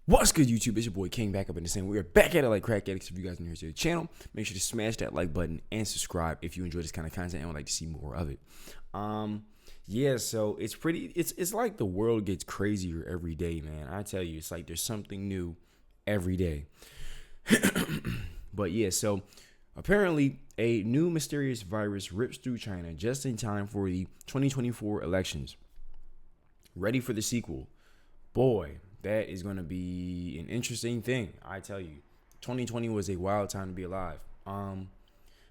What's good, YouTube? It's your boy King back up in the same. We are back at it like crack addicts. If you guys are new here to the channel, make sure to smash that like button and subscribe if you enjoy this kind of content and would like to see more of it. Yeah, so it's like the world gets crazier every day, man. I tell you, it's like there's something new every day. But yeah, so apparently a new mysterious virus rips through China just in time for the 2024 elections. Ready for the sequel. Boy, that is going to be an interesting thing. I tell you, 2020 was a wild time to be alive.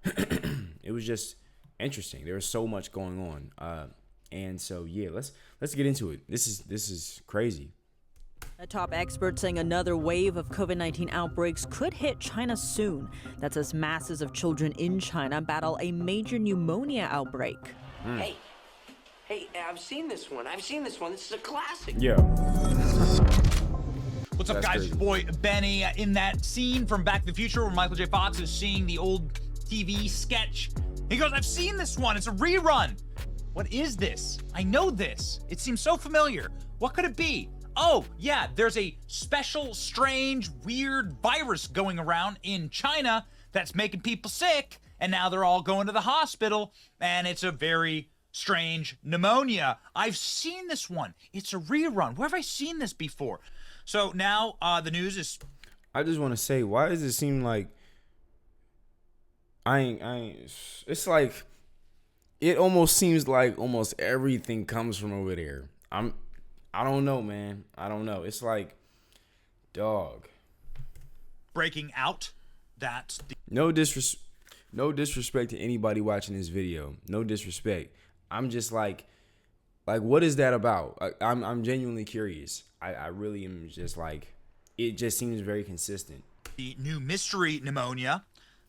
It was just interesting. There was so much going on. And so, yeah, let's get into it. This is crazy. A top expert saying another wave of COVID-19 outbreaks could hit China soon. That's as masses of children in China battle a major pneumonia outbreak. Hey, I've seen this one. This is a classic. Yeah. What's up, guys? It's your boy Benny. In that scene from Back to the Future where Michael J. Fox is seeing the old TV sketch, he goes, I've seen this one. It's a rerun. What is this? I know this. It seems so familiar. What could it be? Oh, yeah, there's a special, strange, weird virus going around in China that's making people sick, and now they're all going to the hospital, and it's a very strange pneumonia. I've seen this one. It's a rerun. Where have I seen this before? So now the news is... I just want to say, why does it seem like it's like it almost seems like almost everything comes from over there. I don't know, man. I don't know. It's like, dog. breaking out that... No disrespect to anybody watching this video. No disrespect. I'm just like what is that about? I'm genuinely curious. I really am just like, it just seems very consistent. The new mystery pneumonia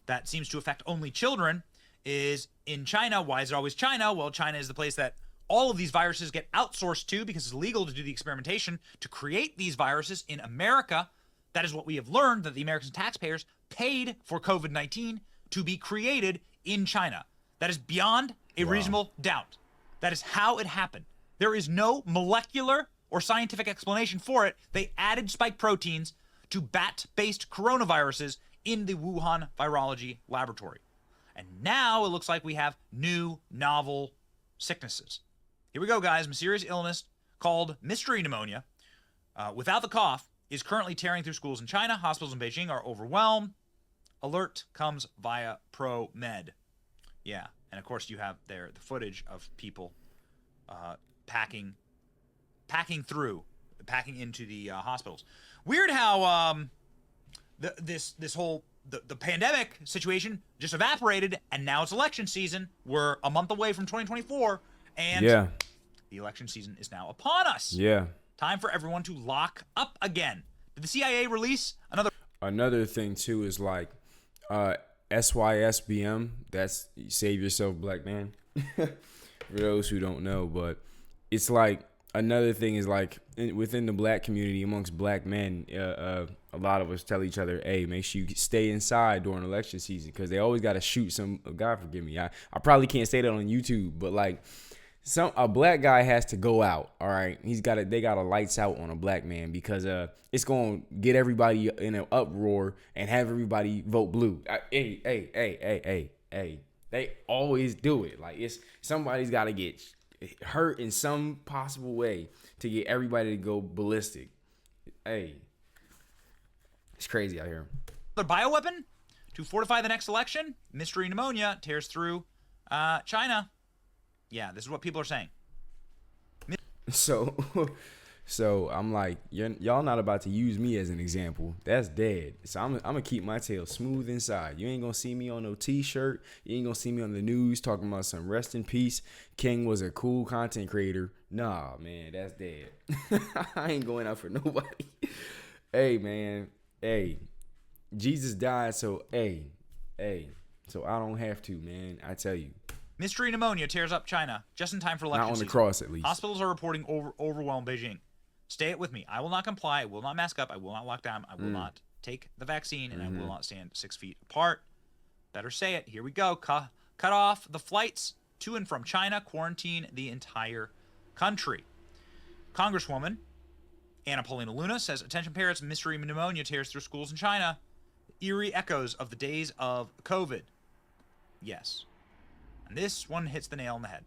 that seems to affect only children is in China. Why is it always China? Well, China is the place that all of these viruses get outsourced to because it's legal to do the experimentation to create these viruses in America. That is what we have learned, that the American taxpayers paid for COVID-19 to be created in China. That is beyond a reasonable doubt. That is how it happened. There is no molecular or scientific explanation for it. They added spike proteins to bat-based coronaviruses in the Wuhan virology laboratory. And now it looks like we have new novel sicknesses. Here we go, guys. Mysterious illness called mystery pneumonia without the cough is currently tearing through schools in China. Hospitals in Beijing are overwhelmed. Alert comes via ProMed. Yeah, and of course you have there the footage of people packing into the hospitals. Weird how this whole the pandemic situation just evaporated, and now it's election season. We're a month away from 2024, and the election season is now upon us. Yeah. Time for everyone to lock up again. Did the CIA release another thing too is like SYSBM, that's Save Yourself Black Man. For those who don't know, but it's like another thing is like within the black community amongst black men, a lot of us tell each other, hey, make sure you stay inside during election season because they always got to shoot some. God forgive me, I probably can't say that on YouTube, but like a black guy has to go out. All right, they got a lights out on a black man because it's gonna get everybody in an uproar and have everybody vote blue. Hey, they always do it. Like somebody's got to get hurt in some possible way to get everybody to go ballistic. Hey, it's crazy out here. Another bioweapon to fortify the next election? Mystery pneumonia tears through China. Yeah, this is what people are saying. So I'm like, y'all not about to use me as an example. That's dead. So I'm gonna keep my tail smooth inside. You ain't gonna see me on no t-shirt. You ain't gonna see me on the news talking about some rest in peace. King was a cool content creator. Nah, man, that's dead. I ain't going out for nobody. Hey, man. Hey, Jesus died, so so I don't have to, man. I tell you. Mystery pneumonia tears up China just in time for election season. Not on the cross, at least. Hospitals are reporting overwhelmed Beijing. Stay it with me. I will not comply. I will not mask up. I will not lock down. I will not take the vaccine, and I will not stand 6 feet apart. Better say it. Here we go. Cut off the flights to and from China. Quarantine the entire country. Congresswoman Anna Paulina Luna says, attention parents, mystery pneumonia tears through schools in China. Eerie echoes of the days of COVID. Yes. And this one hits the nail on the head.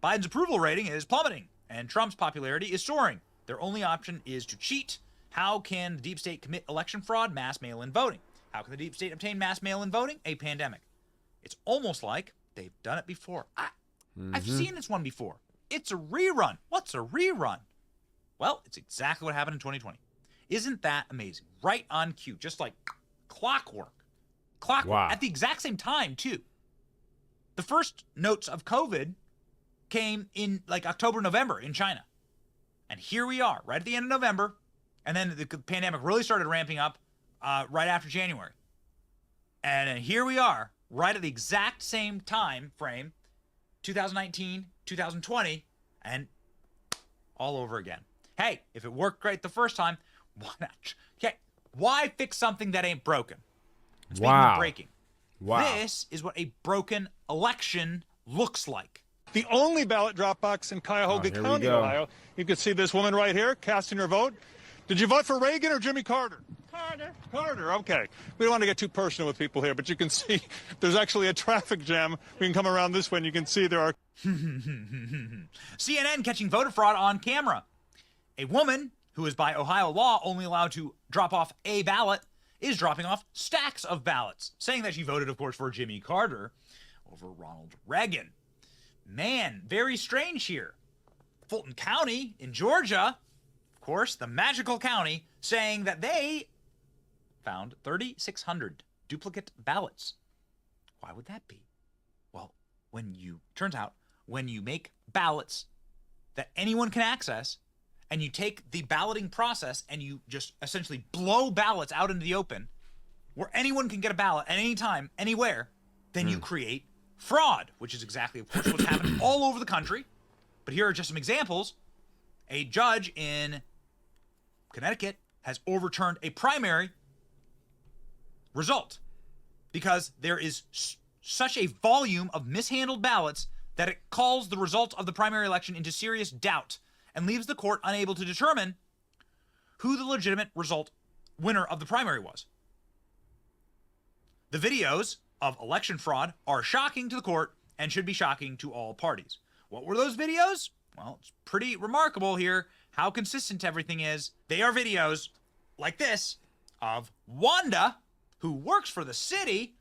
Biden's approval rating is plummeting, and Trump's popularity is soaring. Their only option is to cheat. How can the deep state commit election fraud? Mass mail-in voting. How can the deep state obtain mass mail-in voting? A pandemic. It's almost like they've done it before. I've seen this one before. It's a rerun. What's a rerun? Well, it's exactly what happened in 2020. Isn't that amazing? Right on cue, just like clockwork. Wow. At the exact same time, too. The first notes of COVID came in like October, November in China. And here we are, right at the end of November. And then the pandemic really started ramping up right after January. And then here we are, right at the exact same time frame, 2019, 2020, and all over again. Hey, if it worked great the first time, why not? Okay, why fix something that ain't broken? Speaking of breaking, this is what a broken election looks like. The only ballot drop box in Cuyahoga County, Ohio. You can see this woman right here casting her vote. Did you vote for Reagan or Jimmy Carter? Carter, okay. We don't want to get too personal with people here, but you can see there's actually a traffic jam. We can come around this way and you can see there are... CNN catching voter fraud on camera. A woman who is by Ohio law only allowed to drop off a ballot is dropping off stacks of ballots, saying that she voted, of course, for Jimmy Carter over Ronald Reagan. Man, very strange here. Fulton County in Georgia, of course, the magical county, saying that they found 3,600 duplicate ballots. Why would that be? Well, turns out, when you make ballots that anyone can access, and you take the balloting process and you just essentially blow ballots out into the open, where anyone can get a ballot at any time, anywhere, then you create fraud, which is exactly, of course, what's happening all over the country. But here are just some examples. A judge in Connecticut has overturned a primary result because there is such a volume of mishandled ballots that it calls the result of the primary election into serious doubt and leaves the court unable to determine who the legitimate winner of the primary was. The videos of election fraud are shocking to the court and should be shocking to all parties. What were those videos? Well, it's pretty remarkable here how consistent everything is. They are videos like this of Wanda, who works for the city,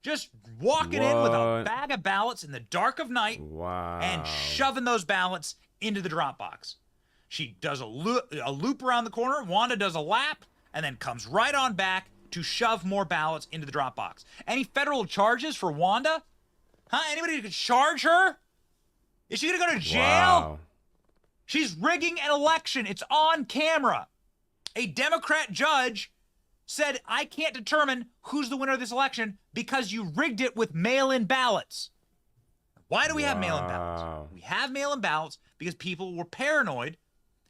just walking in with a bag of ballots in the dark of night and shoving those ballots into the drop box. She does a loop around the corner. Wanda does a lap and then comes right on back to shove more ballots into the drop box. Any federal charges for Wanda? Huh? Anybody who could charge her? Is she going to go to jail? Wow. She's rigging an election. It's on camera. A Democrat judge said, I can't determine who's the winner of this election because you rigged it with mail-in ballots. Why do we have mail-in ballots? We have mail-in ballots because people were paranoid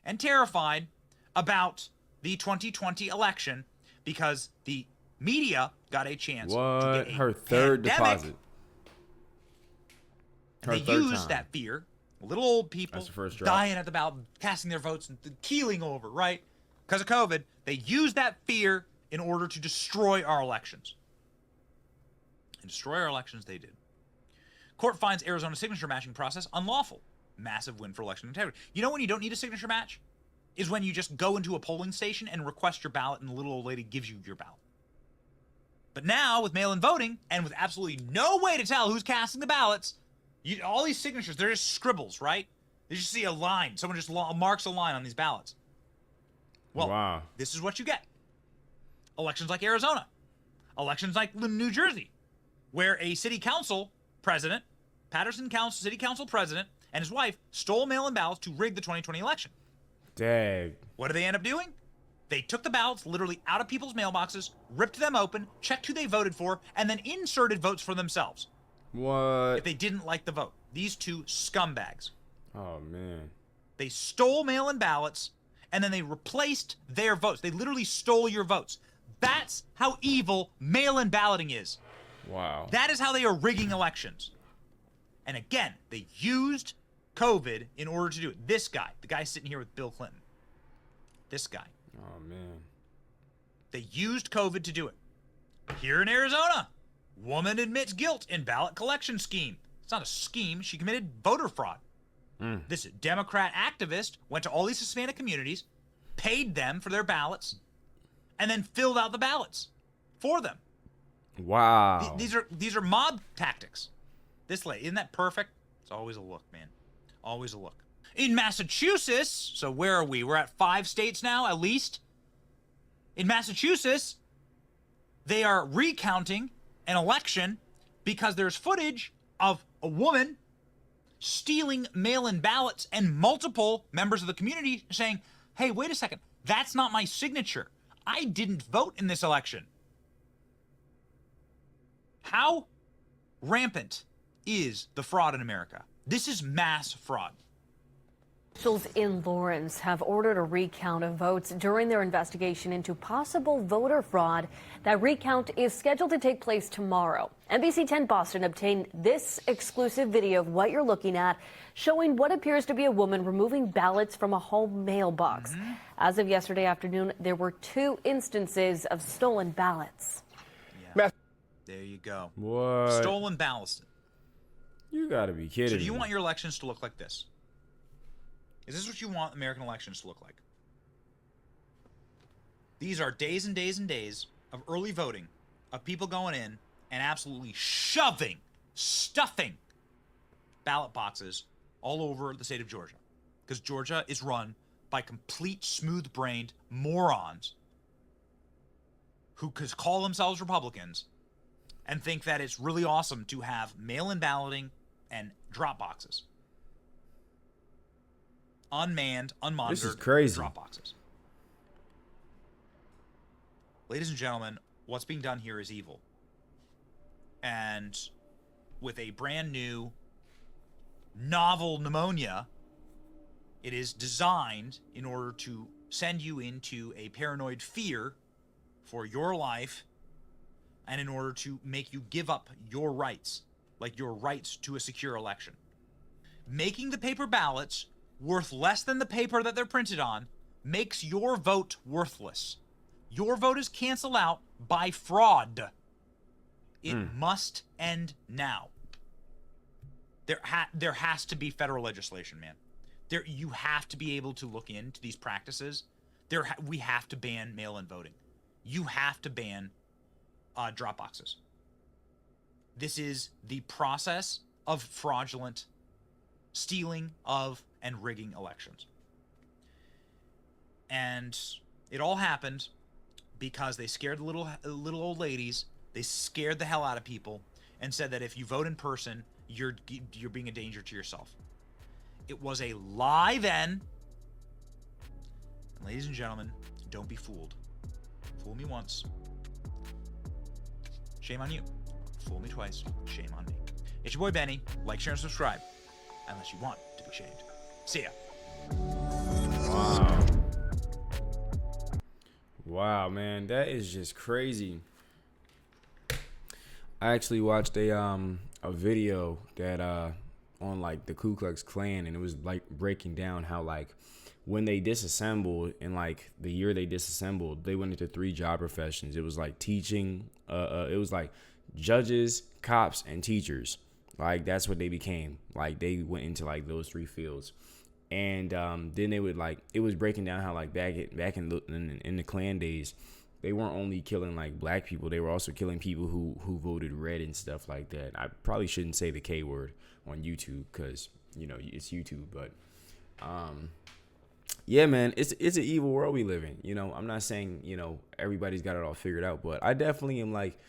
and terrified about the 2020 election because the media got a chance to get her third pandemic. deposit. And they used that fear. Little old people first drop. dying at the ballot, casting their votes and keeling over, right? Because of COVID, they used that fear in order to destroy our elections. And destroy our elections they did. Court finds Arizona's signature matching process unlawful. Massive win for election integrity. You know when you don't need a signature match? Is when you just go into a polling station and request your ballot and the little old lady gives you your ballot. But now, with mail-in voting, and with absolutely no way to tell who's casting the ballots, all these signatures, they're just scribbles, right? You just see a line. Someone just marks a line on these ballots. Well, this is what you get. Elections like Arizona. Elections like New Jersey, where a city council president, city council president, and his wife stole mail-in ballots to rig the 2020 election. Dang. What did they end up doing? They took the ballots literally out of people's mailboxes, ripped them open, checked who they voted for, and then inserted votes for themselves. What? If they didn't like the vote. These two scumbags. Oh, man. They stole mail-in ballots, and then they replaced their votes. They literally stole your votes. That's how evil mail-in balloting is. Wow. That is how they are rigging elections. And again, they used COVID in order to do it. This guy, the guy sitting here with Bill Clinton. This guy. Oh, man. They used COVID to do it. Here in Arizona, woman admits guilt in ballot collection scheme. It's not a scheme. She committed voter fraud. This Democrat activist went to all these Hispanic communities, paid them for their ballots, and then filled out the ballots for them. Wow. These are mob tactics. This lady, isn't that perfect? It's always a look, man. Always a look. In Massachusetts, so where are we? We're at 5 states now, at least. In Massachusetts, they are recounting an election because there's footage of a woman stealing mail-in ballots and multiple members of the community saying, hey, wait a second, that's not my signature. I didn't vote in this election. How rampant is the fraud in America? This is mass fraud. Officials in Lawrence have ordered a recount of votes during their investigation into possible voter fraud. That recount is scheduled to take place tomorrow. NBC 10 Boston obtained this exclusive video of what you're looking at, showing what appears to be a woman removing ballots from a home mailbox. As of yesterday afternoon, there were 2 instances of stolen ballots. Yeah. There you go. What? Stolen ballots. You gotta be kidding So do you me. want your elections to look like this? Is this what you want American elections to look like? These are days and days and days of early voting, of people going in and absolutely stuffing ballot boxes all over the state of Georgia. Because Georgia is run by complete smooth-brained morons who could call themselves Republicans and think that it's really awesome to have mail-in balloting and drop boxes. Unmanned, unmonitored This is crazy. drop boxes. Ladies and gentlemen, what's being done here is evil. And with a brand new novel pneumonia, it is designed in order to send you into a paranoid fear for your life and in order to make you give up your rights, like your rights to a secure election. Making the paper ballots worth less than the paper that they're printed on makes your vote worthless. Your vote is canceled out by fraud. It must end now. There has to be federal legislation, man. You have to be able to look into these practices. We have to ban mail-in voting. You have to ban drop boxes. This is the process of fraudulent stealing of and rigging elections. And it all happened because they scared the little old ladies. They scared the hell out of people and said that if you vote in person, you're being a danger to yourself. It was a lie then. And ladies and gentlemen, don't be fooled. Fool me once. Shame on you. Fool me twice. Shame on me. It's your boy Benny. Like, share, and subscribe. Unless you want to be shamed. See ya. Wow. Wow, man, that is just crazy. I actually watched a video that on like the Ku Klux Klan, and it was like breaking down how like when they disassembled in like the year they disassembled, they went into 3 job professions. It was like teaching, it was like judges, cops, and teachers. Like that's what they became. Like they went into like those 3 fields. And then they would like, it was breaking down how like back in the Klan days, they weren't only killing like black people, they were also killing people who voted red and stuff like that. I probably shouldn't say the K word on YouTube because, you know, it's YouTube, but yeah, man, it's an evil world we live in. You know, I'm not saying, you know, everybody's got it all figured out, but I definitely am like,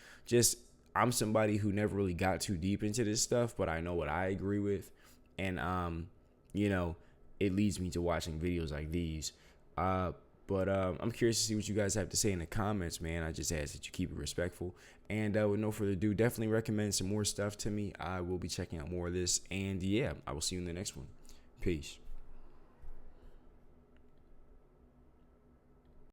I'm somebody who never really got too deep into this stuff, but I know what I agree with. And, you know, it leads me to watching videos like these. But I'm curious to see what you guys have to say in the comments, man. I just ask that you keep it respectful. And with no further ado, definitely recommend some more stuff to me. I will be checking out more of this. And yeah, I will see you in the next one. Peace.